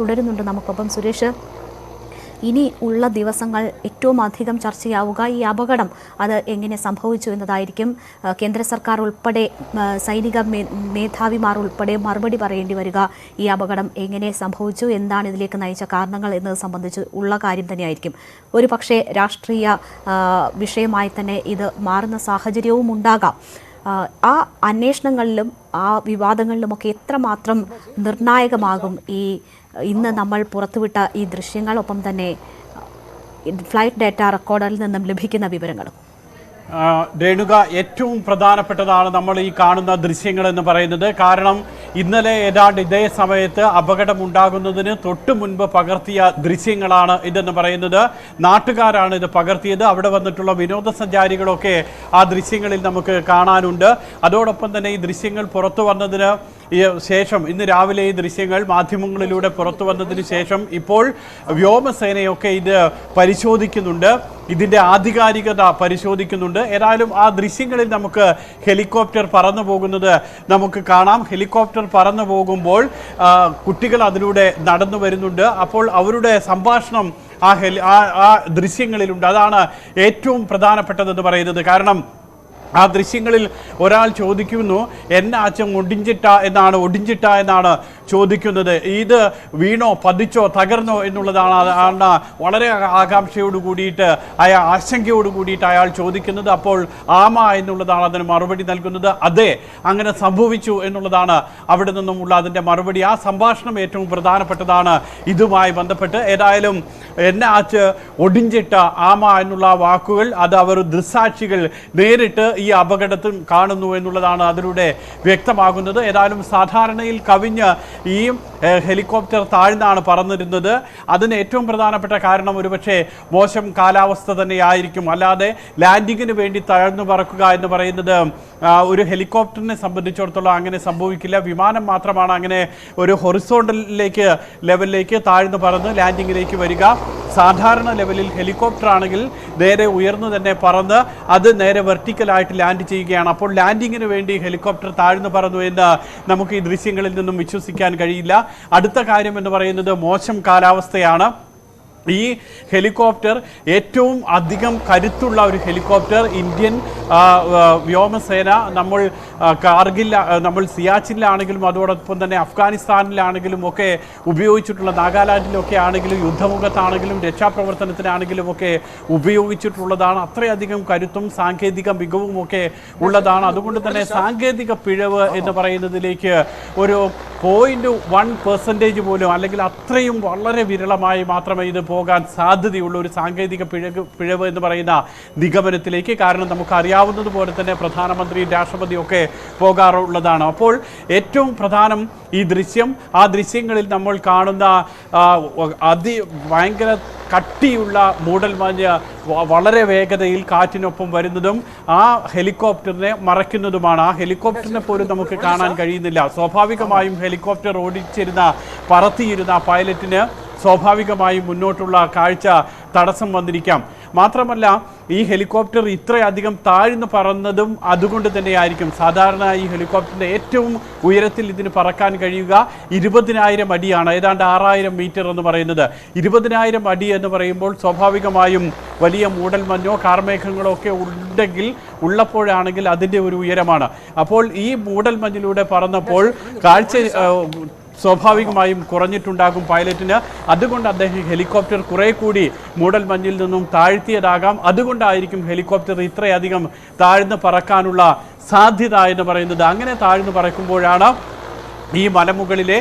തുടരുന്നുണ്ട് നമുക്കൊപ്പം. സുരേഷ്, ഇനി ഉള്ള ദിവസങ്ങൾ ഏറ്റവും അധികം ചർച്ചയാവുക ഈ അപകടം അത് എങ്ങനെ സംഭവിച്ചു എന്നതായിരിക്കും. കേന്ദ്ര സർക്കാർ ഉൾപ്പെടെ സൈനിക മേധാവിമാർ ഉൾപ്പെടെ മറുപടി പറയേണ്ടി വരിക. ഈ അപകടം എങ്ങനെ സംഭവിച്ചു, എന്താണ് ഇതിലേക്ക് നയിച്ച കാരണങ്ങൾ എന്നത് സംബന്ധിച്ച് ഉള്ള കാര്യം തന്നെയായിരിക്കും. ഒരു പക്ഷേ രാഷ്ട്രീയ വിഷയമായി തന്നെ ഇത് മാറുന്ന സാഹചര്യവും ഉണ്ടാകാം. ആ അന്വേഷണങ്ങളിലും ആ വിവാദങ്ങളിലുമൊക്കെ എത്രമാത്രം നിർണായകമാകും ഇന്ന് നമ്മൾ പുറത്തുവിട്ട ഈ ദൃശ്യങ്ങൾ, ഒപ്പം തന്നെ ഫ്ലൈറ്റ് ഡാറ്റ റെക്കോർഡറിൽ നിന്നും ലഭിക്കുന്ന വിവരങ്ങളും? രേണുക, ഏറ്റവും പ്രധാനപ്പെട്ടതാണ് നമ്മൾ ഈ കാണുന്ന ദൃശ്യങ്ങൾ എന്ന് പറയുന്നത്. കാരണം ഇന്നലെ ഏതാണ്ട് ഇതേ സമയത്ത് അപകടമുണ്ടാകുന്നതിന് തൊട്ട് മുൻപ് പകർത്തിയ ദൃശ്യങ്ങളാണ് ഇതെന്ന് പറയുന്നത്. നാട്ടുകാരാണ് ഇത് പകർത്തിയത്. അവിടെ വന്നിട്ടുള്ള വിനോദസഞ്ചാരികളൊക്കെ ആ ദൃശ്യങ്ങളിൽ നമുക്ക് കാണാനുണ്ട്. അതോടൊപ്പം തന്നെ ഈ ദൃശ്യങ്ങൾ പുറത്തു വന്നതിന് ശേഷം, ഇന്ന് രാവിലെ ഈ ദൃശ്യങ്ങൾ മാധ്യമങ്ങളിലൂടെ പുറത്തു വന്നതിന് ശേഷം ഇപ്പോൾ വ്യോമസേനയൊക്കെ ഇത് പരിശോധിക്കുന്നുണ്ട്, ഇതിൻ്റെ ആധികാരികത പരിശോധിക്കുന്നുണ്ട്. ഏതായാലും ആ ദൃശ്യങ്ങളിൽ നമുക്ക് ഹെലികോപ്റ്റർ പറന്നു പോകുന്നത് നമുക്ക് കാണാം. ഹെലികോപ്റ്റർ പറന്നു പോകുമ്പോൾ കുട്ടികൾ അതിലൂടെ നടന്നു വരുന്നുണ്ട്. അപ്പോൾ അവരുടെ സംഭാഷണം ആ ദൃശ്യങ്ങളിലുണ്ട്. അതാണ് ഏറ്റവും പ്രധാനപ്പെട്ടതെന്ന് പറയുന്നത്. കാരണം ആ ദൃശ്യങ്ങളിൽ ഒരാൾ ചോദിക്കുന്നു, എന്നെ അച്ഛൻ ഒടിഞ്ചിട്ട എന്നാണ് ചോദിക്കുന്നത്. ഇത് വീണോ, പതിച്ചോ, തകർന്നോ എന്നുള്ളതാണ് വളരെ ആകാംക്ഷയോട് കൂടിയിട്ട് ആശങ്കയോട് കൂടിയിട്ട് അയാൾ ചോദിക്കുന്നത്. അപ്പോൾ ആമ എന്നുള്ളതാണ് അതിന് മറുപടി നൽകുന്നത്. അതെ, അങ്ങനെ സംഭവിച്ചു എന്നുള്ളതാണ് അവിടെ നിന്നുമുള്ള അതിൻ്റെ മറുപടി. ആ സംഭാഷണം ഏറ്റവും പ്രധാനപ്പെട്ടതാണ് ഇതുമായി ബന്ധപ്പെട്ട്. ഏതായാലും എന്നെ അച്ഛൻ ഒടിഞ്ചിട്ട ആമ എന്നുള്ള വാക്കുകൾ അത് അവർ ദൃക്സാക്ഷികൾ നേരിട്ട് ഈ അപകടത്തിൽ കാണുന്നു എന്നുള്ളതാണ് അതിലൂടെ വ്യക്തമാകുന്നത്. ഏതായാലും സാധാരണയിൽ കവിഞ്ഞ് ഈ ഹെലികോപ്റ്റർ താഴ്ന്നാണ് പറന്നിരുന്നത്. അതിന് ഏറ്റവും പ്രധാനപ്പെട്ട കാരണം ഒരുപക്ഷെ മോശം കാലാവസ്ഥ തന്നെയായിരിക്കും. അല്ലാതെ ലാൻഡിങ്ങിന് വേണ്ടി താഴ്ന്നു പറക്കുക എന്ന് പറയുന്നത് ഒരു ഹെലികോപ്റ്ററിനെ സംബന്ധിച്ചിടത്തോളം അങ്ങനെ സംഭവിക്കില്ല. വിമാനം മാത്രമാണ് അങ്ങനെ ഒരു ഹൊറിസോണ്ടൽ ലെവലിലേക്ക് താഴ്ന്നു പറന്ന് ലാൻഡിങ്ങിലേക്ക് വരിക. സാധാരണ ലെവലിൽ ഹെലികോപ്റ്റർ ആണെങ്കിൽ നേരെ ഉയർന്നു തന്നെ പറന്ന് അത് നേരെ വെർട്ടിക്കലായിട്ട് ലാൻഡ് ചെയ്യുകയാണ്. അപ്പോൾ ലാൻഡിങ്ങിന് വേണ്ടി ഹെലികോപ്റ്റർ താഴ്ന്നു പറന്നു എന്ന് നമുക്ക് ഈ ദൃശ്യങ്ങളിൽ നിന്നും വിശ്വസിക്കാൻ കഴിയില്ല. അടുത്ത കാര്യം എന്ന് പറയുന്നത് മോശം കാലാവസ്ഥയാണ്. ഈ ഹെലികോപ്റ്റർ ഏറ്റവും അധികം കരുത്തുള്ള ഒരു ഹെലികോപ്റ്റർ ഇന്ത്യൻ വ്യോമസേന നമ്മൾ സിയാച്ചിനിലാണെങ്കിലും അതോടൊപ്പം തന്നെ അഫ്ഗാനിസ്ഥാനിലാണെങ്കിലും ഒക്കെ ഉപയോഗിച്ചിട്ടുള്ള, നാഗാലാൻഡിലൊക്കെ ആണെങ്കിലും യുദ്ധമുഖത്താണെങ്കിലും രക്ഷാപ്രവർത്തനത്തിനാണെങ്കിലും ഒക്കെ ഉപയോഗിച്ചിട്ടുള്ളതാണ്. അത്രയധികം കരുത്തും സാങ്കേതിക മികവും ഒക്കെ ഉള്ളതാണ്. അതുകൊണ്ട് തന്നെ സാങ്കേതിക പിഴവ് എന്ന് പറയുന്നതിലേക്ക് ഒരു 0.1% പോലും, അല്ലെങ്കിൽ അത്രയും വളരെ വിരളമായി മാത്രമേ ഇത് പോകാൻ സാധ്യതയുള്ള ഒരു സാങ്കേതിക പിഴവ് എന്ന് പറയുന്ന നിഗമനത്തിലേക്ക്. കാരണം നമുക്കറിയാവുന്നതുപോലെ തന്നെ പ്രധാനമന്ത്രിയും രാഷ്ട്രപതിയും ഒക്കെ പോകാറുള്ളതാണ്. അപ്പോൾ ഏറ്റവും പ്രധാനം ഈ ദൃശ്യം, ആ ദൃശ്യങ്ങളിൽ നമ്മൾ കാണുന്ന ഭയങ്കര കട്ടിയുള്ള മൂടൽമഞ്ഞ് വളരെ വേഗതയിൽ കാറ്റിനൊപ്പം വരുന്നതും ആ ഹെലികോപ്റ്ററിനെ മറയ്ക്കുന്നതുമാണ്. ആ ഹെലികോപ്റ്ററിനെ പോലും നമുക്ക് കാണാൻ കഴിയുന്നില്ല. സ്വാഭാവികമായും ഹെലികോപ്റ്റർ പറത്തിയിരുന്ന പൈലറ്റിന് സ്വാഭാവികമായും മുന്നോട്ടുള്ള കാഴ്ച തടസ്സം വന്നിരിക്കാം. മാത്രമല്ല ഈ ഹെലികോപ്റ്റർ ഇത്രയധികം താഴ്ന്നു പറന്നതും അതുകൊണ്ട് തന്നെയായിരിക്കും. സാധാരണ ഈ ഹെലികോപ്റ്ററിൻ്റെ ഏറ്റവും ഉയരത്തിൽ ഇതിന് പറക്കാൻ കഴിയുക 20,000 അടിയാണ്, ഏതാണ്ട് 6,000 മീറ്റർ എന്ന് പറയുന്നത്. 20,000 അടി എന്ന് പറയുമ്പോൾ സ്വാഭാവികമായും വലിയ മൂടൽമഞ്ഞോ കാർമേഘങ്ങളോ ഒക്കെ ഉള്ളപ്പോഴാണെങ്കിൽ അതിൻ്റെ ഒരു ഉയരമാണ്. അപ്പോൾ ഈ മൂടൽമഞ്ഞിലൂടെ പറന്നപ്പോൾ കാഴ്ച സ്വാഭാവികമായും കുറഞ്ഞിട്ടുണ്ടാകും പൈലറ്റിന്. അതുകൊണ്ട് അദ്ദേഹം ഹെലികോപ്റ്റർ കുറെ കൂടി മൂടൽമഞ്ഞിൽ നിന്നും താഴ്ത്തിയതാകാം. അതുകൊണ്ടായിരിക്കും ഹെലികോപ്റ്റർ ഇത്രയധികം താഴ്ന്നു പറക്കാനുള്ള സാധ്യത എന്ന് പറയുന്നത്. അങ്ങനെ താഴ്ന്നു പറക്കുമ്പോഴാണ് ഈ മലമുകളിലെ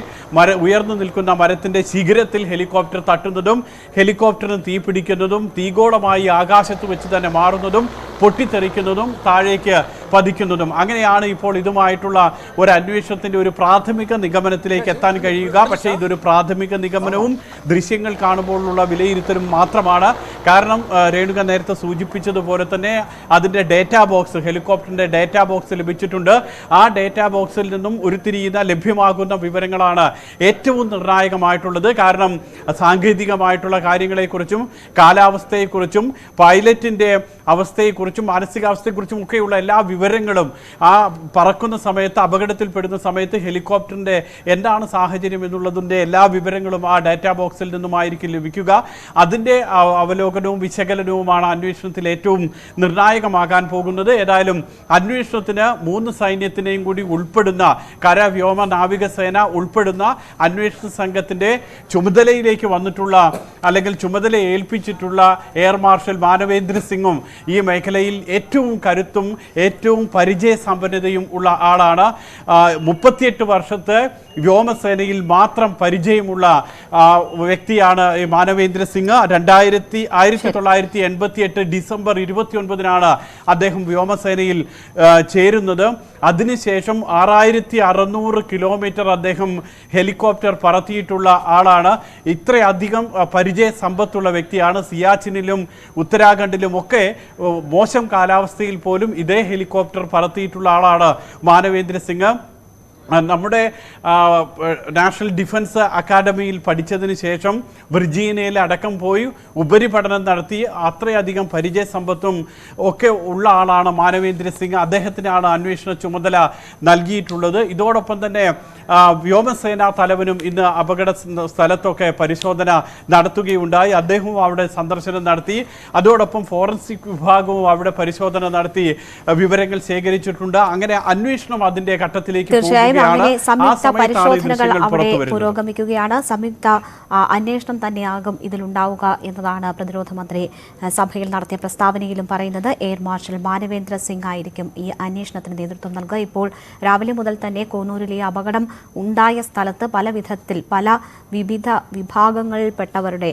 ഉയർന്നു നിൽക്കുന്ന മരത്തിൻ്റെ ശിഖരത്തിൽ ഹെലികോപ്റ്റർ തട്ടുന്നതും ഹെലികോപ്റ്ററിന് തീ പിടിക്കുന്നതും തീഗോളമായി ആകാശത്ത് വെച്ച് തന്നെ മാറുന്നതും പൊട്ടിത്തെറിക്കുന്നതും താഴേക്ക് പതിക്കുന്നതും. അങ്ങനെയാണ് ഇപ്പോൾ ഇതുമായിട്ടുള്ള ഒരു അന്വേഷണത്തിൻ്റെ ഒരു പ്രാഥമിക നിഗമനത്തിലേക്ക് എത്താൻ കഴിയുക. പക്ഷേ ഇതൊരു പ്രാഥമിക നിഗമനവും ദൃശ്യങ്ങൾ കാണുമ്പോഴുള്ള വിലയിരുത്തലും മാത്രമാണ്. കാരണം രേണുക നേരത്തെ സൂചിപ്പിച്ചതുപോലെ തന്നെ അതിൻ്റെ ഡേറ്റാ ബോക്സ്, ഹെലികോപ്റ്ററിൻ്റെ ഡേറ്റാ ബോക്സ് ലഭിച്ചിട്ടുണ്ട്. ആ ഡേറ്റാ ബോക്സിൽ നിന്നും ഉരുത്തിരിയുന്ന ലഭ്യമാകുന്ന വിവരങ്ങളാണ് ഏറ്റവും നിർണായകമായിട്ടുള്ളത്. കാരണം സാങ്കേതികമായിട്ടുള്ള കാര്യങ്ങളെക്കുറിച്ചും കാലാവസ്ഥയെക്കുറിച്ചും പൈലറ്റിൻ്റെ അവസ്ഥയെക്കുറിച്ചും മാനസികാവസ്ഥയെക്കുറിച്ചും ഒക്കെയുള്ള എല്ലാ വിവരങ്ങളും ആ പറക്കുന്ന സമയത്ത്, അപകടത്തിൽപ്പെടുന്ന സമയത്ത് ഹെലികോപ്റ്ററിൻ്റെ എന്താണ് സാഹചര്യം എന്നുള്ളതിൻ്റെ എല്ലാ വിവരങ്ങളും ആ ഡാറ്റാ ബോക്സിൽ നിന്നുമായിരിക്കും ലഭിക്കുക. അതിൻ്റെ അവലോകനവും വിശകലനവുമാണ് അന്വേഷണത്തിൽ ഏറ്റവും നിർണായകമാകാൻ പോകുന്നത്. ഏതായാലും അന്വേഷണത്തിന് 3 സൈന്യത്തിനെയും കൂടി ഉൾപ്പെടുന്ന കര, വ്യോമ, നാവികസേന ഉൾപ്പെടുന്ന അന്വേഷണ സംഘത്തിൻ്റെ ചുമതലയിലേക്ക് വന്നിട്ടുള്ള അല്ലെങ്കിൽ ചുമതല ഏൽപ്പിച്ചിട്ടുള്ള എയർ മാർഷൽ മാനവേന്ദ്ര സിംഗും ഈ മേഖലയിൽ ഏറ്റവും കരുത്തും ഏറ്റവും പരിചയസമ്പന്നതയും ഉള്ള ആളാണ്. 38 വർഷത്തെ വ്യോമസേനയിൽ മാത്രം പരിചയമുള്ള വ്യക്തിയാണ് ഈ മാനവേന്ദ്ര സിംഗ്. 1988 ഡിസംബർ 29 അദ്ദേഹം വ്യോമസേനയിൽ ചേരുന്നത്. അതിനുശേഷം 6600 കിലോമീറ്റർ അദ്ദേഹം ഹെലികോപ്റ്റർ പറത്തിയിട്ടുള്ള ആളാണ്. ഇത്രയധികം പരിചയ സമ്പത്തുള്ള വ്യക്തിയാണ്. സിയാച്ചിനിലും ഉത്തരാഖണ്ഡിലും ഒക്കെ മോശം കാലാവസ്ഥയിൽ പോലും ഇതേ ഹെലികോപ്റ്റർ പറത്തിയിട്ടുള്ള ആളാണ് മാനവേന്ദ്ര സിംഗ്. നമ്മുടെ നാഷണൽ ഡിഫൻസ് അക്കാഡമിയിൽ പഠിച്ചതിന് ശേഷം വിർജീനിയയിൽ അടക്കം പോയി ഉപരിപഠനം നടത്തി അത്രയധികം പരിചയ സമ്പത്തും ഒക്കെ ഉള്ള ആളാണ് മാനവേന്ദ്ര സിംഗ്. അദ്ദേഹത്തിനാണ് അന്വേഷണ ചുമതല നൽകിയിട്ടുള്ളത്. ഇതോടൊപ്പം തന്നെ വ്യോമസേനാ തലവനും ഇന്ന് അപകട സ്ഥലത്തൊക്കെ പരിശോധന നടത്തുകയുണ്ടായി. അദ്ദേഹവും അവിടെ സന്ദർശനം നടത്തി. അതോടൊപ്പം ഫോറൻസിക് വിഭാഗവും അവിടെ പരിശോധന നടത്തി വിവരങ്ങൾ ശേഖരിച്ചിട്ടുണ്ട്. അങ്ങനെ അന്വേഷണം അതിന്റെ ഘട്ടത്തിലേക്ക് സംയുക്ത പരിശോധനകൾ അവിടെ പുരോഗമിക്കുകയാണ്. സംയുക്ത അന്വേഷണം തന്നെയാകും ഇതിലുണ്ടാവുക എന്നതാണ് പ്രതിരോധ മന്ത്രി സഭയിൽ നടത്തിയ പ്രസ്താവനയിലും പറയുന്നത്. എയർ മാർഷൽ മാനവേന്ദ്ര സിംഗ് ആയിരിക്കും ഈ അന്വേഷണത്തിന് നേതൃത്വം നൽകുക. ഇപ്പോൾ രാവിലെ മുതൽ തന്നെ കോന്നൂരിലെ അപകടം ഉണ്ടായ സ്ഥലത്ത് പല വിധത്തിൽ പല വിവിധ വിഭാഗങ്ങളിൽപ്പെട്ടവരുടെ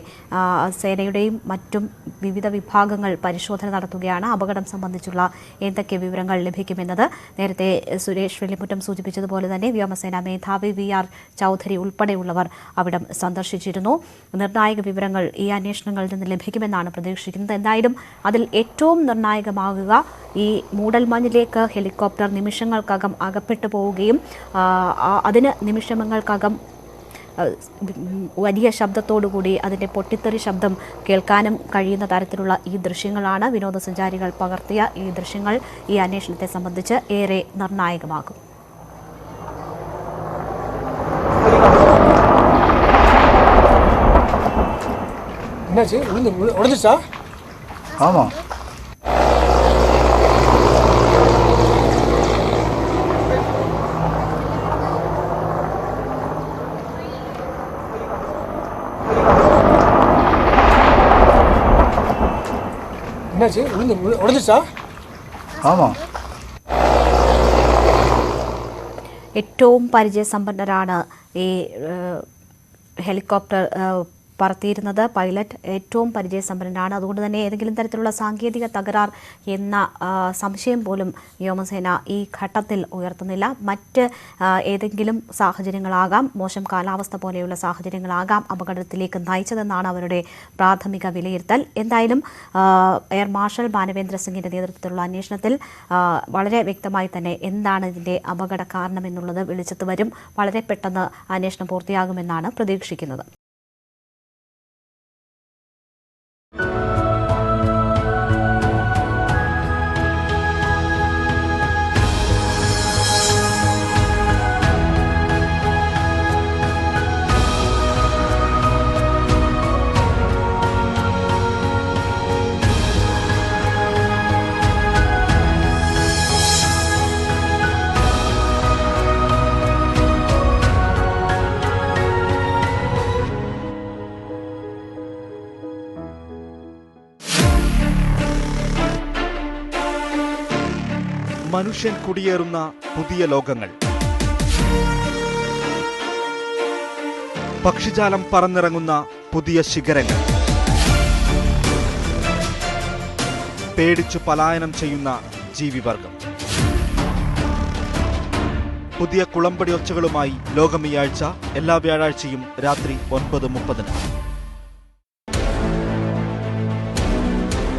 സേനയുടെയും മറ്റും വിവിധ വിഭാഗങ്ങൾ പരിശോധന നടത്തുകയാണ്. അപകടം സംബന്ധിച്ചുള്ള എന്തൊക്കെ വിവരങ്ങൾ ലഭിക്കുമെന്നത് നേരത്തെ സുരേഷ് വെള്ളിമുറ്റം സൂചിപ്പിച്ചതുപോലെ തന്നെ വ്യോമസേന മേധാവി VR ചൗധരി ഉൾപ്പെടെയുള്ളവർ അവിടം സന്ദർശിച്ചിരുന്നു. നിർണായക വിവരങ്ങൾ ഈ അന്വേഷണങ്ങളിൽ നിന്ന് ലഭിക്കുമെന്നാണ് പ്രതീക്ഷിക്കുന്നത്. എന്തായാലും അതിൽ ഏറ്റവും നിർണായകമാകുക ഈ മൂടൽമഞ്ഞിലേക്ക് ഹെലികോപ്റ്റർ നിമിഷങ്ങൾക്കകം അകപ്പെട്ടു പോവുകയും അതിന് നിമിഷങ്ങൾക്കകം വലിയ ശബ്ദത്തോടുകൂടി അതിൻ്റെ പൊട്ടിത്തെറി ശബ്ദം കേൾക്കാനും കഴിയുന്ന തരത്തിലുള്ള ഈ ദൃശ്യങ്ങളാണ്. വിനോദസഞ്ചാരികൾ പകർത്തിയ ഈ ദൃശ്യങ്ങൾ ഈ അന്വേഷണത്തെ സംബന്ധിച്ച് ഏറെ നിർണായകമാകും. ஆமா என்னாச்சு உடைஞ்சிச்சா? ஆமா ഏറ്റവും പരിചയസമ്പന്നരാണ് ഈ ഹെലികോപ്റ്റർ പറത്തിയിരുന്നത്. പൈലറ്റ് ഏറ്റവും പരിചയസമ്പന്നനാണ്. അതുകൊണ്ട് തന്നെ ഏതെങ്കിലും തരത്തിലുള്ള സാങ്കേതിക തകരാർ എന്ന സംശയം പോലും വ്യോമസേന ഈ ഘട്ടത്തിൽ ഉയർത്തുന്നില്ല. മറ്റ് ഏതെങ്കിലും സാഹചര്യങ്ങളാകാം, മോശം കാലാവസ്ഥ പോലെയുള്ള സാഹചര്യങ്ങളാകാം അപകടത്തിലേക്ക് നയിച്ചതെന്നാണ് അവരുടെ പ്രാഥമിക വിലയിരുത്തൽ. എന്തായാലും എയർ മാർഷൽ മാനവേന്ദ്ര സിംഗിൻ്റെ നേതൃത്വത്തിലുള്ള അന്വേഷണത്തിൽ വളരെ വ്യക്തമായി തന്നെ എന്താണ് ഇതിൻ്റെ അപകട കാരണം എന്നുള്ളത് വെളിച്ചത്ത് വരും. വളരെ പെട്ടെന്ന് അന്വേഷണം പൂർത്തിയാകുമെന്നാണ് പ്രതീക്ഷിക്കുന്നത്. മനുഷ്യൻ കുടിയേറുന്ന പുതിയ ലോകങ്ങൾ, പക്ഷിജാലം പറന്നിറങ്ങുന്ന പുതിയ ശിഖരങ്ങൾ, പേടിച്ചു പലായനം ചെയ്യുന്ന ജീവിവർഗം. പുതിയ കുളമ്പടി ഒച്ചകളുമായി ലോകം ഈ ആഴ്ച എല്ലാ വ്യാഴാഴ്ചയും രാത്രി 9:30.